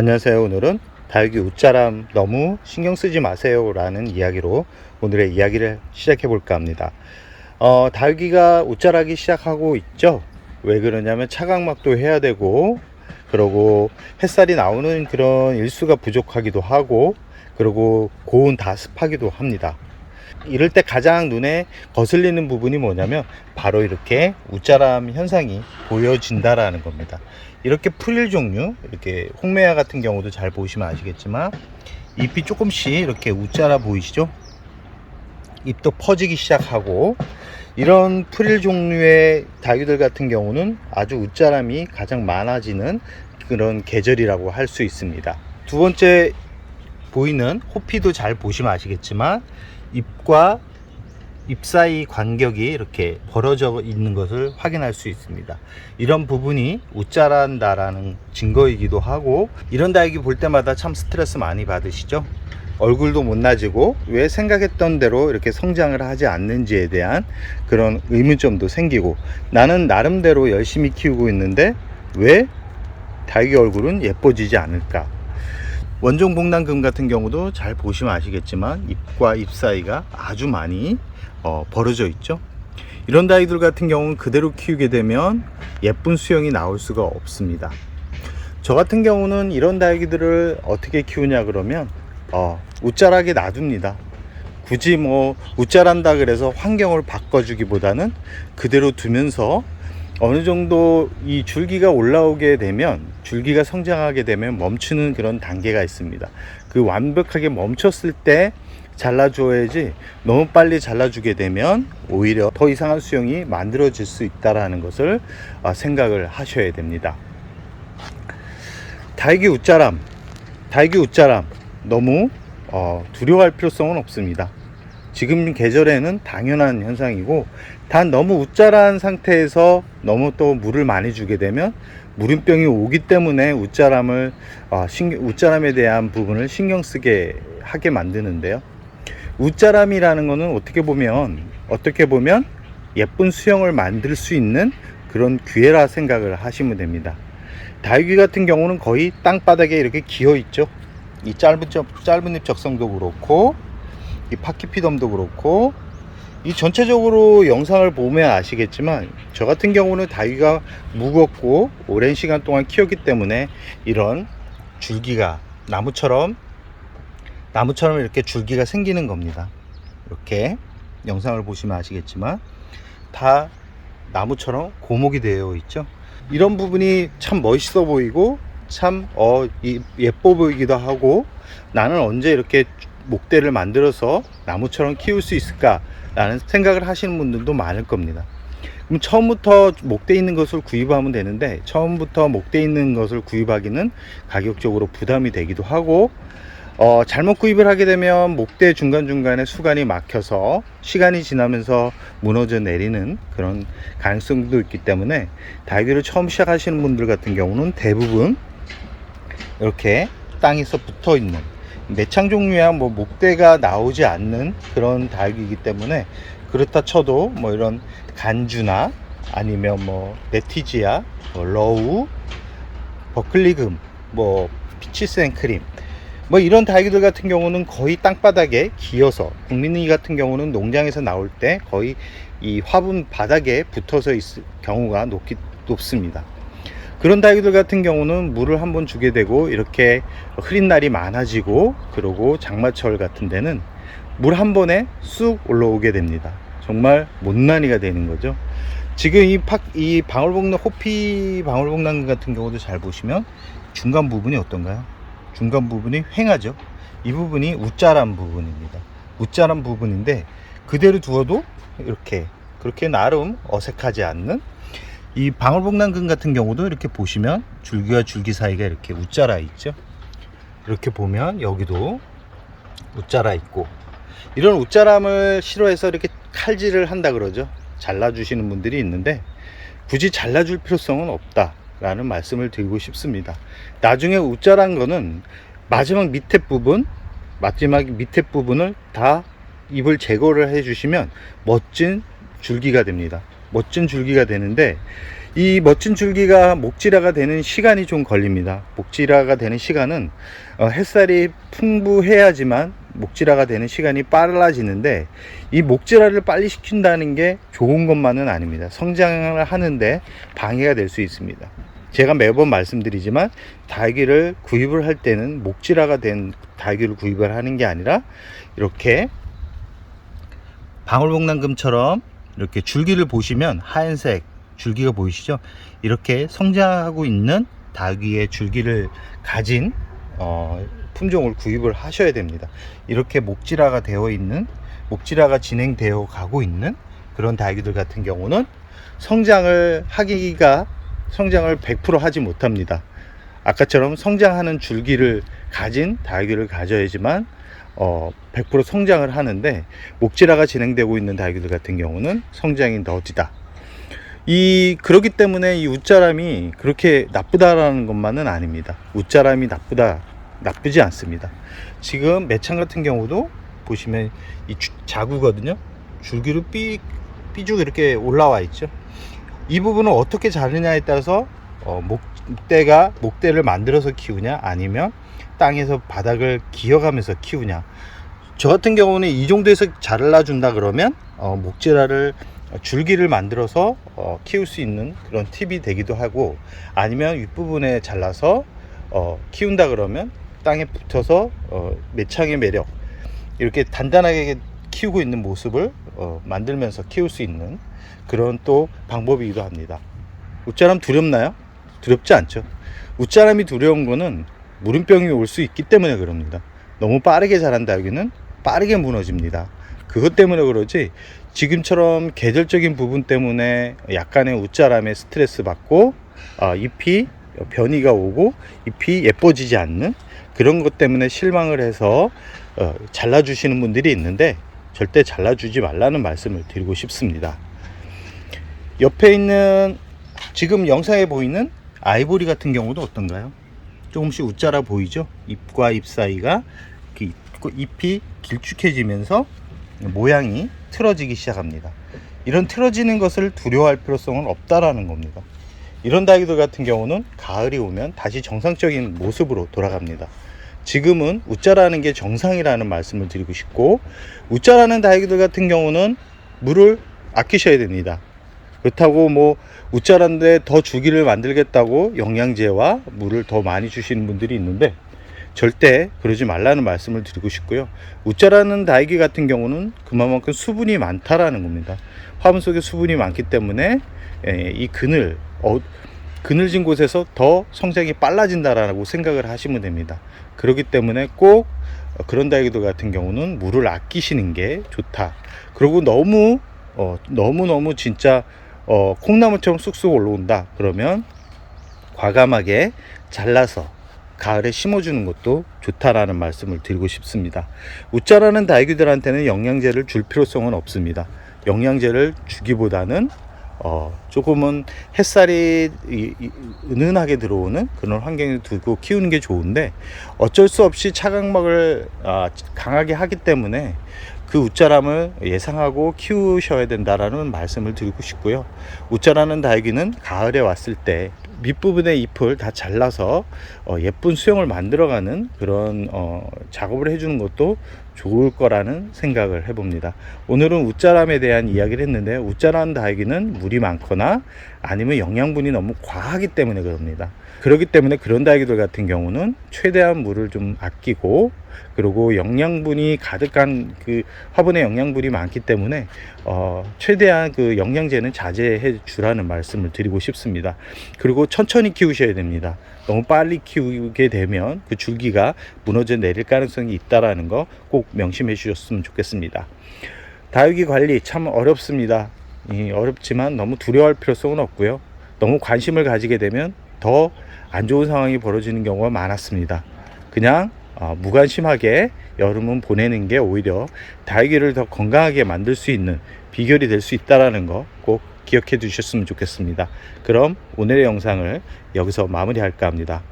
안녕하세요. 오늘은 다육이 웃자람 너무 신경 쓰지 마세요 라는 이야기로 오늘의 이야기를 시작해 볼까 합니다. 다육이가 웃자라기 시작하고 있죠. 왜 그러냐면 차각막도 해야 되고, 그리고 햇살이 나오는 그런 일수가 부족하기도 하고, 그리고 고온 다습하기도 합니다. 이럴 때 가장 눈에 거슬리는 부분이 뭐냐면 바로 이렇게 웃자람 현상이 보여진다라는 겁니다. 이렇게 풀일 종류, 이렇게 홍매화 같은 경우도 잘 보시면 아시겠지만 잎이 조금씩 이렇게 웃자라 보이시죠? 잎도 퍼지기 시작하고, 이런 풀일 종류의 다육이들 같은 경우는 아주 웃자람이 가장 많아지는 그런 계절이라고 할 수 있습니다. 두 번째 보이는 호피도 잘 보시면 아시겠지만 잎과 잎 사이 간격이 이렇게 벌어져 있는 것을 확인할 수 있습니다. 이런 부분이 웃자란다라는 증거이기도 하고, 이런 다육이 볼 때마다 참 스트레스 많이 받으시죠? 얼굴도 못나지고 왜 생각했던 대로 이렇게 성장을 하지 않는지에 대한 그런 의문점도 생기고, 나는 나름대로 열심히 키우고 있는데 왜 다육이 얼굴은 예뻐지지 않을까? 원종복랑금 같은 경우도 잘 보시면 아시겠지만 잎과 잎 사이가 아주 많이 벌어져 있죠. 이런 다육이들 같은 경우는 그대로 키우게 되면 예쁜 수영이 나올 수가 없습니다. 저 같은 경우는 이런 다육이들을 어떻게 키우냐 그러면 웃자라게 놔둡니다. 굳이 뭐 웃자란다 그래서 환경을 바꿔주기보다는 그대로 두면서 어느 정도 이 줄기가 올라오게 되면, 줄기가 성장하게 되면 멈추는 그런 단계가 있습니다. 그 완벽하게 멈췄을 때 잘라줘야지, 너무 빨리 잘라주게 되면 오히려 더 이상한 수영이 만들어질 수 있다는 것을 생각을 하셔야 됩니다. 다육이 웃자람 너무 두려워할 필요성은 없습니다. 지금 계절에는 당연한 현상이고, 단 너무 웃자란 상태에서 너무 또 물을 많이 주게 되면 물음병이 오기 때문에 웃자람에 대한 부분을 신경 쓰게 하게 만드는데요. 웃자람이라는 것은 어떻게 보면 예쁜 수영을 만들 수 있는 그런 기회라 생각을 하시면 됩니다. 다육이 같은 경우는 거의 땅바닥에 이렇게 기어 있죠. 이 짧은 잎 적성도 그렇고, 이 파키피덤도 그렇고, 이 전체적으로 영상을 보면 아시겠지만 저 같은 경우는 다육이가 무겁고 오랜 시간 동안 키웠기 때문에 이런 줄기가 나무처럼 이렇게 줄기가 생기는 겁니다. 이렇게 영상을 보시면 아시겠지만 다 나무처럼 고목이 되어 있죠. 이런 부분이 참 멋있어 보이고 참 예뻐 보이기도 하고, 나는 언제 이렇게 목대를 만들어서 나무처럼 키울 수 있을까 라는 생각을 하시는 분들도 많을 겁니다. 그럼 처음부터 목대 있는 것을 구입하면 되는데, 처음부터 목대 있는 것을 구입하기는 가격적으로 부담이 되기도 하고, 잘못 구입을 하게 되면 목대 중간중간에 수간이 막혀서 시간이 지나면서 무너져 내리는 그런 가능성도 있기 때문에 다육이를 처음 시작하시는 분들 같은 경우는 대부분 이렇게 땅에서 붙어 있는 매창 종류야 뭐 목대가 나오지 않는 그런 다육이기 때문에, 그렇다 쳐도 뭐 이런 간주나 아니면 뭐 네티지아, 러우, 버클리금, 뭐 피치스앤크림, 뭐 이런 다육이들 같은 경우는 거의 땅바닥에 기어서, 국민이 같은 경우는 농장에서 나올 때 거의 이 화분 바닥에 붙어서 있을 경우가 높습니다. 그런 다육이들 같은 경우는 물을 한번 주게 되고 이렇게 흐린 날이 많아지고, 그리고 장마철 같은 데는 물 한 번에 쑥 올라오게 됩니다. 정말 못난이가 되는 거죠. 지금 이 호피 방울복랑금 같은 경우도 잘 보시면 중간 부분이 어떤가요? 중간 부분이 휑하죠. 이 부분이 웃자람 부분입니다. 웃자람 부분인데 그대로 두어도 그렇게 나름 어색하지 않는, 이 방울복랑금 같은 경우도 이렇게 보시면 줄기와 줄기 사이가 이렇게 웃자라 있죠. 이렇게 보면 여기도 웃자라 있고, 이런 웃자람을 싫어해서 이렇게 칼질을 한다 그러죠. 잘라주시는 분들이 있는데 굳이 잘라줄 필요성은 없다 라는 말씀을 드리고 싶습니다. 나중에 웃자란 거는 마지막 밑에 부분을 다 잎을 제거를 해 주시면 멋진 줄기가 됩니다. 멋진 줄기가 되는데, 이 멋진 줄기가 목질화가 되는 시간이 좀 걸립니다. 목질화가 되는 시간은 햇살이 풍부해야지만 목질화가 되는 시간이 빨라지는데, 이 목질화를 빨리 시킨다는 게 좋은 것만은 아닙니다. 성장을 하는데 방해가 될 수 있습니다. 제가 매번 말씀드리지만 다육이를 구입을 할 때는 목질화가 된 다육이를 구입을 하는 게 아니라 이렇게 방울복랑금처럼 이렇게 줄기를 보시면 하얀색 줄기가 보이시죠? 이렇게 성장하고 있는 다육이의 줄기를 가진 품종을 구입을 하셔야 됩니다. 이렇게 목질화가 되어 있는, 목질화가 진행되어 가고 있는 그런 다육이들 같은 경우는 성장을 100% 하지 못합니다. 아까처럼 성장하는 줄기를 가진 다육이를 가져야지만 100% 성장을 하는데, 목질화가 진행되고 있는 다육이들 같은 경우는 성장이 더디다. 그렇기 때문에 이 웃자람이 그렇게 나쁘다라는 것만은 아닙니다. 웃자람이 나쁘지 않습니다. 지금 매창 같은 경우도 보시면 이 자구거든요. 줄기로 삐죽 이렇게 올라와 있죠. 이 부분을 어떻게 자르냐에 따라서 목대를 만들어서 키우냐, 아니면 땅에서 바닥을 기어가면서 키우냐. 저 같은 경우는 이 정도에서 잘라준다 그러면 목질화를 줄기를 만들어서 키울 수 있는 그런 팁이 되기도 하고, 아니면 윗부분에 잘라서 키운다 그러면 땅에 붙어서 매창의 매력, 이렇게 단단하게 키우고 있는 모습을 만들면서 키울 수 있는 그런 또 방법이기도 합니다. 웃자람 두렵나요? 두렵지 않죠. 웃자람이 두려운 거는 무름병이 올 수 있기 때문에 그럽니다. 너무 빠르게 자란 다육이는 빠르게 무너집니다. 그것 때문에 그러지, 지금처럼 계절적인 부분 때문에 약간의 웃자람에 스트레스 받고 잎이 변이가 오고 잎이 예뻐지지 않는 그런 것 때문에 실망을 해서 잘라주시는 분들이 있는데, 절대 잘라주지 말라는 말씀을 드리고 싶습니다. 옆에 있는 지금 영상에 보이는 아이보리 같은 경우도 어떤가요? 조금씩 웃자라 보이죠? 잎과 잎 사이가 잎이 길쭉해지면서 모양이 틀어지기 시작합니다. 이런 틀어지는 것을 두려워할 필요성은 없다라는 겁니다. 이런 다육이들 같은 경우는 가을이 오면 다시 정상적인 모습으로 돌아갑니다. 지금은 웃자라는 게 정상이라는 말씀을 드리고 싶고, 웃자라는 다육이들 같은 경우는 물을 아끼셔야 됩니다. 그렇다고 웃자라인데 더 주기를 만들겠다고 영양제와 물을 더 많이 주시는 분들이 있는데, 절대 그러지 말라는 말씀을 드리고 싶고요. 웃자라는 다육이 같은 경우는 그만큼 수분이 많다라는 겁니다. 화분 속에 수분이 많기 때문에 이 그늘진 곳에서 더 성장이 빨라진다라고 생각을 하시면 됩니다. 그렇기 때문에 꼭 그런 다육이들 같은 경우는 물을 아끼시는 게 좋다. 그리고 너무 진짜 콩나물처럼 쑥쑥 올라온다 그러면 과감하게 잘라서 가을에 심어주는 것도 좋다라는 말씀을 드리고 싶습니다. 웃자라는 다육이들한테는 영양제를 줄 필요성은 없습니다. 영양제를 주기보다는 조금은 햇살이 은은하게 들어오는 그런 환경에 두고 키우는 게 좋은데, 어쩔 수 없이 차광막을 강하게 하기 때문에 그 웃자람을 예상하고 키우셔야 된다라는 말씀을 드리고 싶고요. 웃자라는 다육이는 가을에 왔을 때 밑부분의 잎을 다 잘라서 예쁜 수영을 만들어가는 그런 작업을 해주는 것도 좋을 거라는 생각을 해봅니다. 오늘은 웃자람에 대한 이야기를 했는데, 웃자라는 다육이는 물이 많거나 아니면 영양분이 너무 과하기 때문에 그럽니다. 그렇기 때문에 그런 다육이들 같은 경우는 최대한 물을 좀 아끼고, 그리고 영양분이 가득한 그 화분에 영양분이 많기 때문에 최대한 그 영양제는 자제해 주라는 말씀을 드리고 싶습니다. 그리고 천천히 키우셔야 됩니다. 너무 빨리 키우게 되면 그 줄기가 무너져 내릴 가능성이 있다라는 거 꼭 명심해 주셨으면 좋겠습니다. 다육이 관리 참 어렵습니다. 어렵지만 너무 두려워할 필요성은 없고요. 너무 관심을 가지게 되면 더 안 좋은 상황이 벌어지는 경우가 많았습니다. 그냥 무관심하게 여름은 보내는 게 오히려 다육이를 더 건강하게 만들 수 있는 비결이 될 수 있다는 거 꼭 기억해 두셨으면 좋겠습니다. 그럼 오늘의 영상을 여기서 마무리할까 합니다.